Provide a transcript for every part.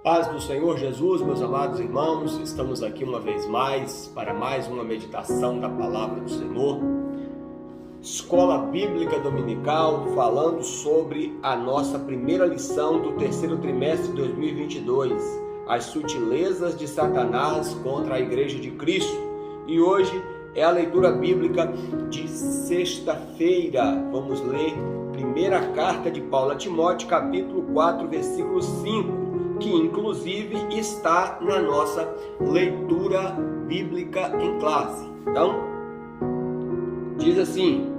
Paz do Senhor Jesus, meus amados irmãos, estamos aqui uma vez mais para mais uma meditação da Palavra do Senhor. Escola Bíblica Dominical, falando sobre a nossa primeira lição do terceiro trimestre de 2022, as sutilezas de Satanás contra a Igreja de Cristo. E hoje é a leitura bíblica de sexta-feira. Vamos ler primeira carta de Paulo a Timóteo, capítulo 4, versículo 5. Que inclusive está na nossa leitura bíblica em classe. Então, diz assim: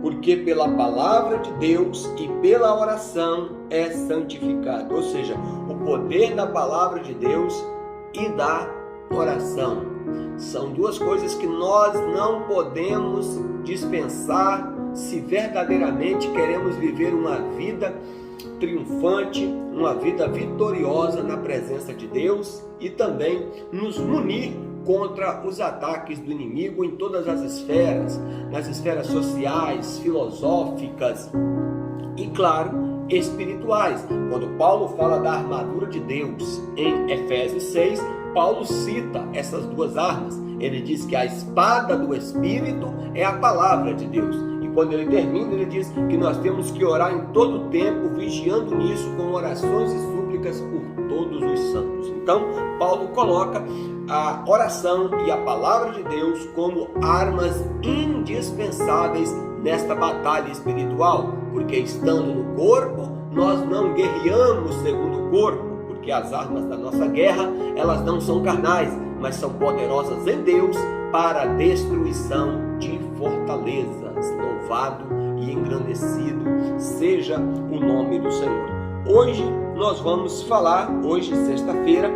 porque pela palavra de Deus e pela oração é santificado. Ou seja, o poder da palavra de Deus e da oração. São duas coisas que nós não podemos dispensar se verdadeiramente queremos viver uma vida triunfante, uma vida vitoriosa na presença de Deus e também nos munir contra os ataques do inimigo em todas as esferas, nas esferas sociais, filosóficas e, claro, espirituais. Quando Paulo fala da armadura de Deus em Efésios 6, Paulo cita essas duas armas. Ele diz que a espada do Espírito é a palavra de Deus. Quando ele termina, ele diz que nós temos que orar em todo o tempo, vigiando nisso com orações e súplicas por todos os santos. Então, Paulo coloca a oração e a palavra de Deus como armas indispensáveis nesta batalha espiritual, porque estando no corpo, nós não guerreamos segundo o corpo, porque as armas da nossa guerra, elas não são carnais, mas são poderosas em Deus para a destruição de fortalezas. Louvado e engrandecido seja o nome do Senhor. Hoje nós vamos falar, hoje sexta-feira,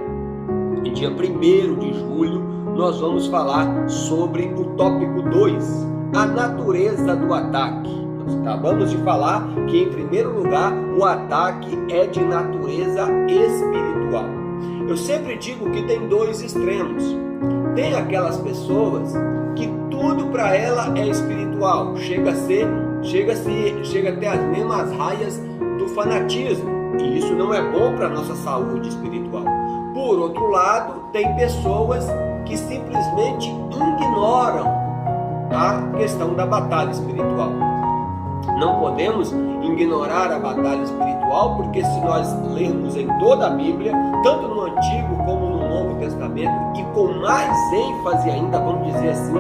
dia 1º de julho, nós vamos falar sobre o tópico 2, a natureza do ataque. Nós acabamos de falar que, em primeiro lugar, o ataque é de natureza espiritual. Eu sempre digo que tem dois extremos. Tem aquelas pessoas que tudo para ela é espiritual, chega até as mesmas raias do fanatismo, e isso não é bom para a nossa saúde espiritual. Por outro lado, tem pessoas que simplesmente ignoram a questão da batalha espiritual. Não podemos ignorar a batalha espiritual, porque se nós lermos em toda a Bíblia, tanto no Antigo como no Novo Testamento, e com mais ênfase ainda, vamos dizer assim,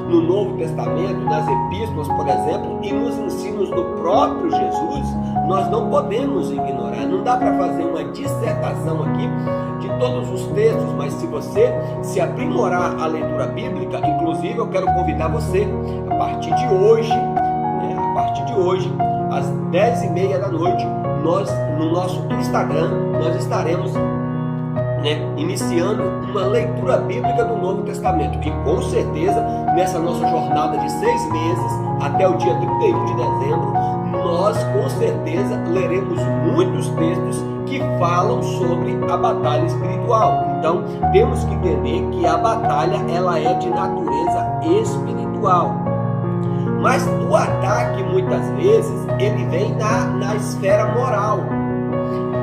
no Novo Testamento, nas epístolas, por exemplo, e nos ensinos do próprio Jesus, nós não podemos ignorar. Não dá para fazer uma dissertação aqui de todos os textos, mas se você se aprimorar a leitura bíblica, inclusive eu quero convidar você, a partir de hoje, às 10h30 da noite, nós, no nosso Instagram, nós estaremos iniciando uma leitura bíblica do Novo Testamento. E com certeza, nessa nossa jornada de 6 meses, até o dia 31 de dezembro, nós com certeza leremos muitos textos que falam sobre a batalha espiritual. Então, temos que entender que a batalha, ela é de natureza espiritual. Mas o ataque, muitas vezes, ele vem na esfera moral.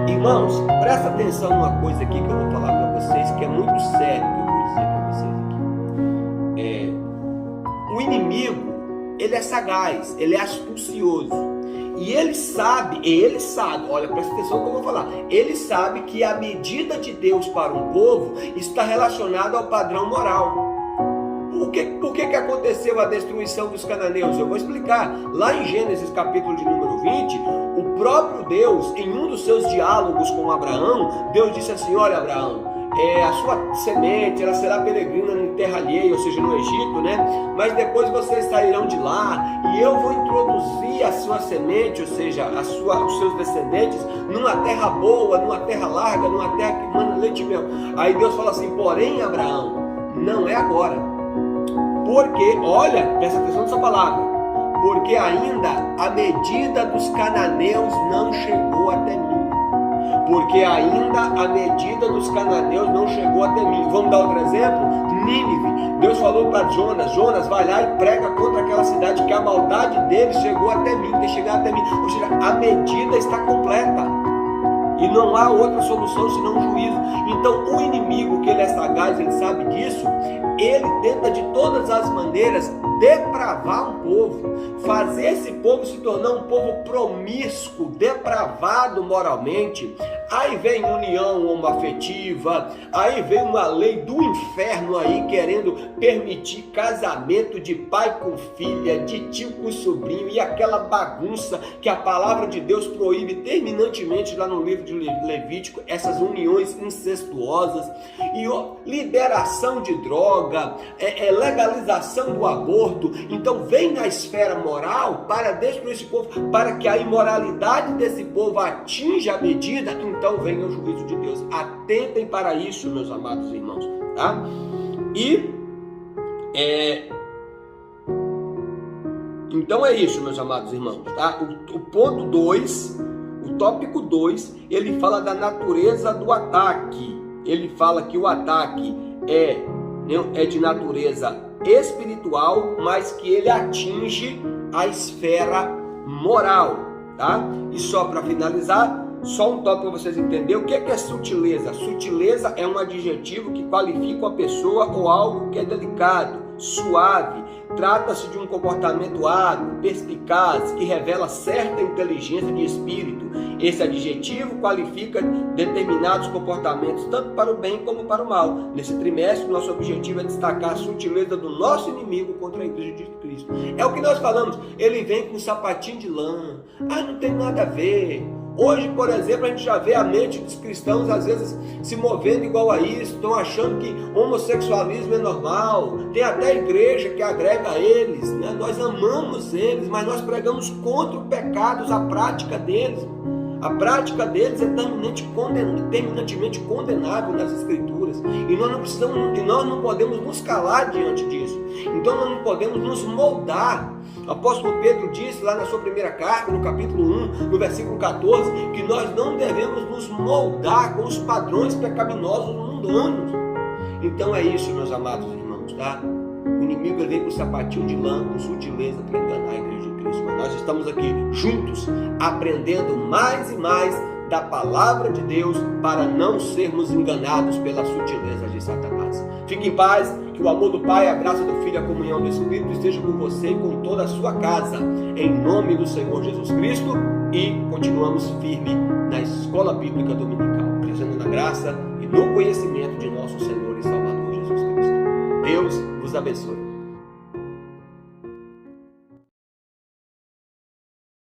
Irmãos, presta atenção numa coisa aqui que eu vou falar para vocês, que é muito sério, que eu vou dizer para vocês aqui. O inimigo, ele é sagaz, ele é astucioso. E ele sabe, olha, presta atenção no que eu vou falar. Ele sabe que a medida de Deus para um povo está relacionada ao padrão moral. Por que aconteceu a destruição dos cananeus? Eu vou explicar. Lá em Gênesis capítulo de número 20, o próprio Deus, em um dos seus diálogos com Abraão, Deus disse assim: olha, Abraão, a sua semente, ela será peregrina em terra alheia, ou seja, no Egito, né? Mas depois vocês sairão de lá e eu vou introduzir a sua semente, ou seja, os seus descendentes, numa terra boa, numa terra larga, numa terra que manda leite e mel. Aí Deus fala assim: porém, Abraão, não é agora. Porque, olha, presta atenção nessa palavra, porque ainda a medida dos cananeus não chegou até mim. Porque ainda a medida dos cananeus não chegou até mim. Vamos dar outro exemplo? Nínive. Deus falou para Jonas, vai lá e prega contra aquela cidade, que a maldade deles chegou até mim, de chegar até mim. Ou seja, a medida está completa. E não há outra solução senão juízo. Então o inimigo, que ele é sagaz, ele sabe disso, ele tenta de todas as maneiras depravar um povo, fazer esse povo se tornar um povo promíscuo, depravado moralmente. Aí vem união homoafetiva, aí vem uma lei do inferno aí querendo permitir casamento de pai com filha, de tio com sobrinho, e aquela bagunça que a palavra de Deus proíbe terminantemente lá no livro de Levítico, essas uniões incestuosas, e liberação de droga, legalização do aborto. Então vem na esfera moral para destruir esse povo, para que a imoralidade desse povo atinja a medida, então venha o juízo de Deus. Atentem para isso, meus amados irmãos, tá? E então é isso, meus amados irmãos, tá? O ponto 2, o tópico 2, ele fala da natureza do ataque. Ele fala que o ataque é de natureza espiritual, mas que ele atinge a esfera moral, tá? E só para finalizar, só um tópico para vocês entenderem o que é sutileza. Sutileza é um adjetivo que qualifica uma pessoa ou algo que é delicado, suave. Trata-se de um comportamento hábil, perspicaz, que revela certa inteligência de espírito. Esse adjetivo qualifica determinados comportamentos, tanto para o bem como para o mal. Nesse trimestre, nosso objetivo é destacar a sutileza do nosso inimigo contra a Igreja de Cristo. É o que nós falamos, ele vem com um sapatinho de lã. Não tem nada a ver. Hoje, por exemplo, a gente já vê a mente dos cristãos às vezes se movendo igual a isso, estão achando que homossexualismo é normal, tem até igreja que agrega a eles, né? Nós amamos eles, mas nós pregamos contra o pecado, a prática deles. A prática deles é terminantemente condenável nas Escrituras, e nós não podemos nos calar diante disso. Então nós não podemos nos moldar. O apóstolo Pedro disse lá na sua primeira carta, no capítulo 1, no versículo 14, que nós não devemos nos moldar com os padrões pecaminosos mundanos. Então é isso, meus amados irmãos, tá? O inimigo vem com o sapatinho de lã, com sutileza para enganar a Igreja de Cristo. Mas nós estamos aqui juntos, aprendendo mais e mais da palavra de Deus, para não sermos enganados pela sutileza de Satanás. Fique em paz, que o amor do Pai, a graça do Filho e a comunhão do Espírito esteja com você e com toda a sua casa, em nome do Senhor Jesus Cristo, e continuamos firme na Escola Bíblica Dominical, crescendo na graça e no conhecimento de nosso Senhor e Salvador Jesus Cristo. Deus vos abençoe.